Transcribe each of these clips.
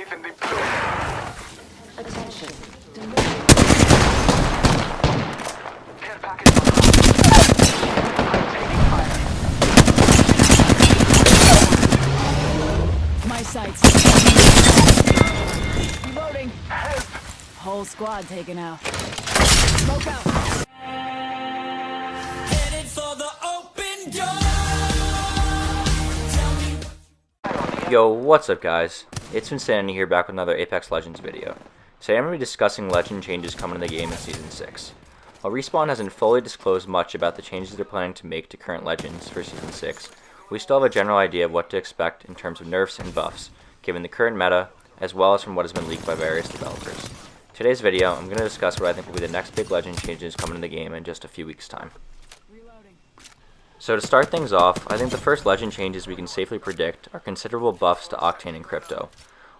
evenly played. Attention. Care package on I'm taking fire. My sights. Reloading. Help! Whole squad taken out. Smoke out. Headed for the open door. Yo, what's up guys? It's Insanity here, back with another Apex Legends video. Today I'm going to be discussing legend changes coming to the game in Season 6. While Respawn hasn't fully disclosed much about the changes they're planning to make to current legends for Season 6, we still have a general idea of what to expect in terms of nerfs and buffs, given the current meta, as well as from what has been leaked by various developers. Today's video, I'm going to discuss what I think will be the next big legend changes coming to the game in just a few weeks' time. So to start things off, I think the first legend changes we can safely predict are considerable buffs to Octane and Crypto.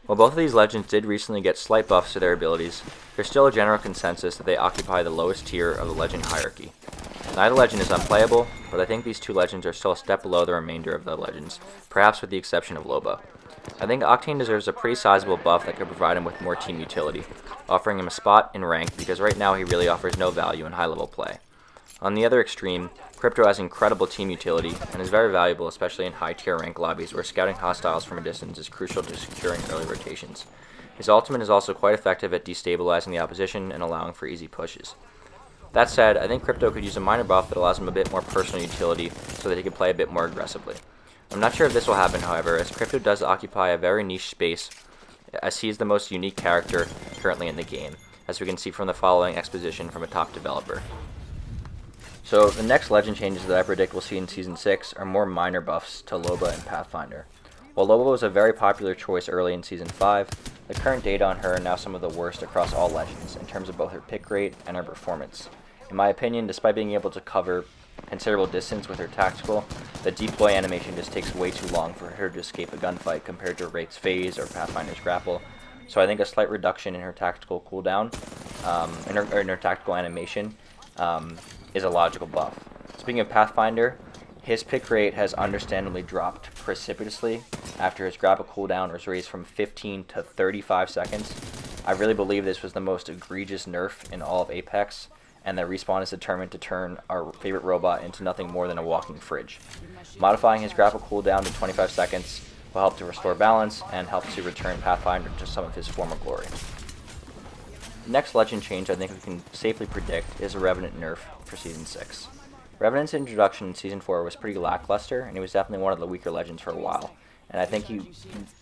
While both of these legends did recently get slight buffs to their abilities, there's still a general consensus that they occupy the lowest tier of the legend hierarchy. Neither legend is unplayable, but I think these two legends are still a step below the remainder of the legends, perhaps with the exception of Loba. I think Octane deserves a pretty sizable buff that could provide him with more team utility, offering him a spot in rank because right now he really offers no value in high-level play. On the other extreme, Crypto has incredible team utility and is very valuable, especially in high-tier rank lobbies where scouting hostiles from a distance is crucial to securing early rotations. His ultimate is also quite effective at destabilizing the opposition and allowing for easy pushes. That said, I think Crypto could use a minor buff that allows him a bit more personal utility so that he can play a bit more aggressively. I'm not sure if this will happen, however, as Crypto does occupy a very niche space, as he is the most unique character currently in the game, as we can see from the following exposition from a top developer. So the next legend changes that I predict we'll see in Season 6 are more minor buffs to Loba and Pathfinder. While Loba was a very popular choice early in Season 5, the current data on her are now some of the worst across all legends in terms of both her pick rate and her performance. In my opinion, despite being able to cover considerable distance with her tactical, the deploy animation just takes way too long for her to escape a gunfight compared to Wraith's phase or Pathfinder's grapple. So I think a slight reduction in her tactical cooldown, in her tactical animation, is a logical buff. Speaking of Pathfinder, his pick rate has understandably dropped precipitously after his grapple cooldown was raised from 15 to 35 seconds. I really believe this was the most egregious nerf in all of Apex, and that Respawn is determined to turn our favorite robot into nothing more than a walking fridge. Modifying his grapple cooldown to 25 seconds will help to restore balance and help to return Pathfinder to some of his former glory. The next legend change I think we can safely predict is a Revenant nerf for Season 6. Revenant's introduction in Season 4 was pretty lackluster, and he was definitely one of the weaker legends for a while, and I think he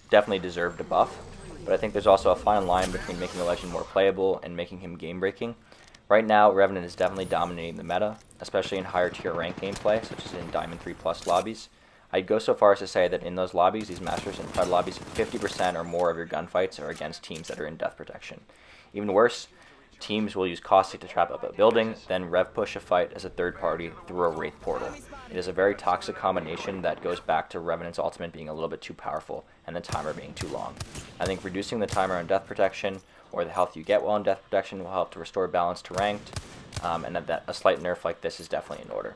definitely deserved a buff, but I think there's also a fine line between making the legend more playable and making him game-breaking. Right now, Revenant is definitely dominating the meta, especially in higher tier rank gameplay, such as in Diamond 3+ lobbies. I'd go so far as to say that in those lobbies, these Masters and Fed lobbies, 50% or more of your gunfights are against teams that are in death protection. Even worse, teams will use Caustic to trap up a building, then rev push a fight as a third party through a Wraith portal. It is a very toxic combination that goes back to Revenant's ultimate being a little bit too powerful and the timer being too long. I think reducing the timer on death protection or the health you get while in death protection will help to restore balance to ranked, and that a slight nerf like this is definitely in order.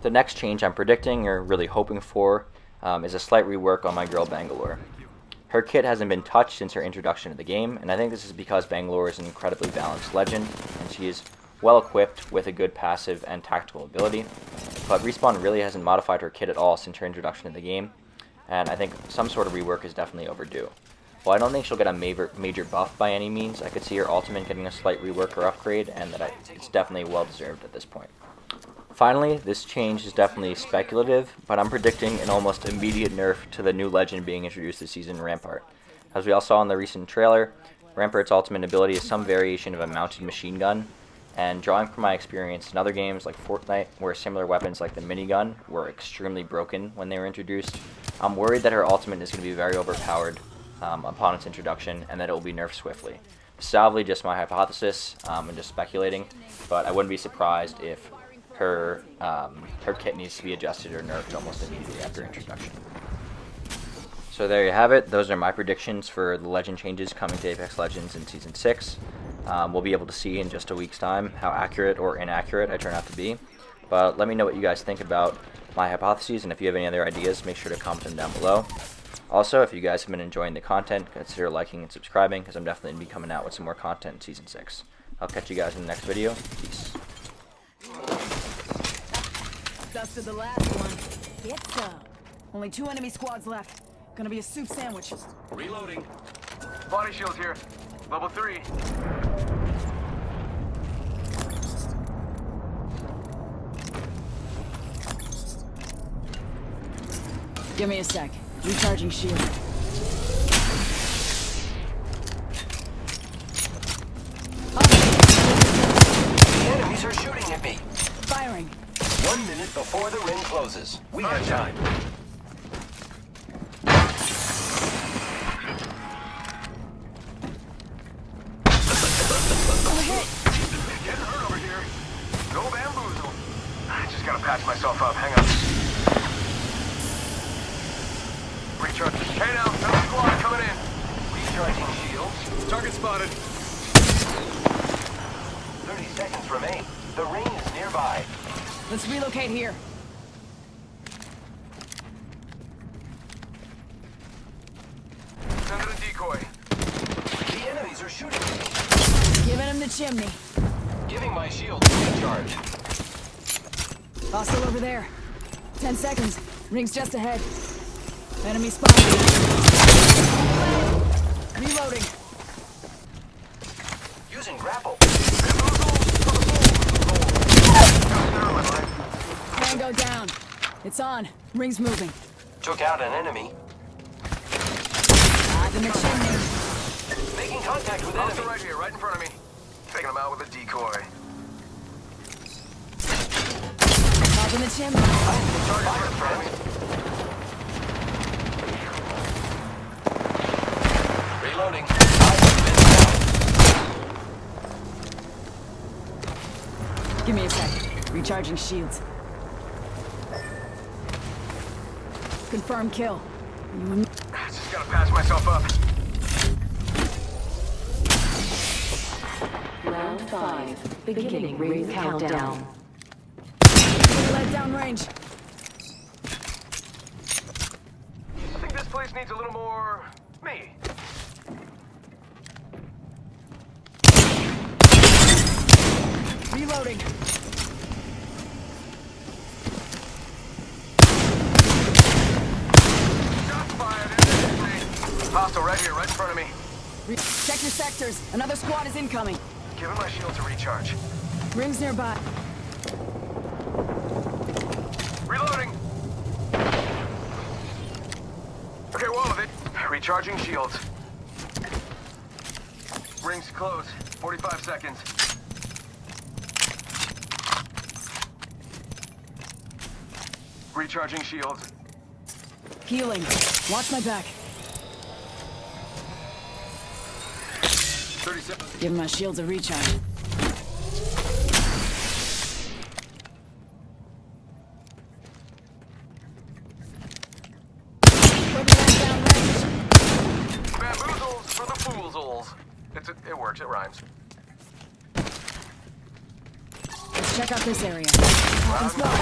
The next change I'm predicting, or really hoping for, is a slight rework on my girl Bangalore. Her kit hasn't been touched since her introduction to the game, and I think this is because Bangalore is an incredibly balanced legend, and she is well equipped with a good passive and tactical ability, but Respawn really hasn't modified her kit at all since her introduction to the game, and I think some sort of rework is definitely overdue. While I don't think she'll get a major buff by any means, I could see her ultimate getting a slight rework or upgrade, and that it's definitely well deserved at this point. Finally, this change is definitely speculative, but I'm predicting an almost immediate nerf to the new legend being introduced this season, Rampart. As we all saw in the recent trailer, Rampart's ultimate ability is some variation of a mounted machine gun, and drawing from my experience in other games like Fortnite, where similar weapons like the minigun were extremely broken when they were introduced, I'm worried that her ultimate is going to be very overpowered upon its introduction, and that it will be nerfed swiftly. This is obviously just my hypothesis and just speculating, but I wouldn't be surprised if her kit needs to be adjusted or nerfed almost immediately after introduction. So there you have it. Those are my predictions for the legend changes coming to Apex Legends in Season 6. We'll be able to see in just a week's time how accurate or inaccurate I turn out to be. But let me know what you guys think about my hypotheses, and if you have any other ideas, make sure to comment them down below. Also, if you guys have been enjoying the content, consider liking and subscribing, because I'm definitely going to be coming out with some more content in Season 6. I'll catch you guys in the next video. Peace. Dusted the last one. Get some. Only 2 enemy squads left. Gonna be a soup sandwich. Reloading. Body shields here. Level 3. Give me a sec. Recharging shield. Enemies are shooting at me. Firing. 1 minute before the ring closes. We have time. Getting hurt over here. No bamboozle. I just gotta patch myself up. Hang on. Recharge. Hey now, another squad coming in. Recharging shields. Target spotted. 30 seconds remain. The ring is nearby. Let's relocate here. Send in a decoy. The enemies are shooting at me. Giving him the chimney. Giving my shield a recharge. Hostile over there. 10 seconds. Ring's just ahead. Enemy spotted. Reloading. Using grapple. Tango down. It's on. Ring's moving. Took out an enemy. In the chimney. Making contact with Also enemy. right here, right in front of me. Taking him out with a decoy. Top in the chimney. Target right in front of me. Reloading. Give me a sec. Recharging shields. Confirm kill. Just gotta patch myself up. Round 5. Beginning ring countdown. Let down range. I think this place needs a little more me. Reloading. Shots fired. Hostile right here, right in front of me. Check your sectors. Another squad is incoming. Giving my shield to recharge. Rings nearby. Reloading. Okay, wall of it. Recharging shields. Rings close. 45 seconds. Recharging shields. Healing. Watch my back. 30 seconds. Give my shields a recharge. Bamboozles for the foolsholes. It works, it rhymes. Let's check out this area. Hawke's spot.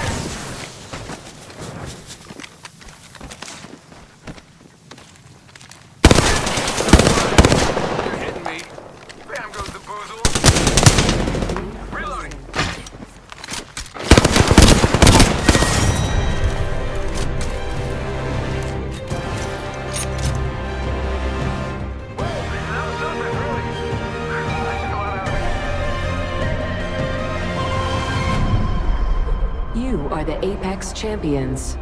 You're hitting me. Bam goes the boozle. Reloading. That was something, really. I took a lot out of it. You are the Apex Champions.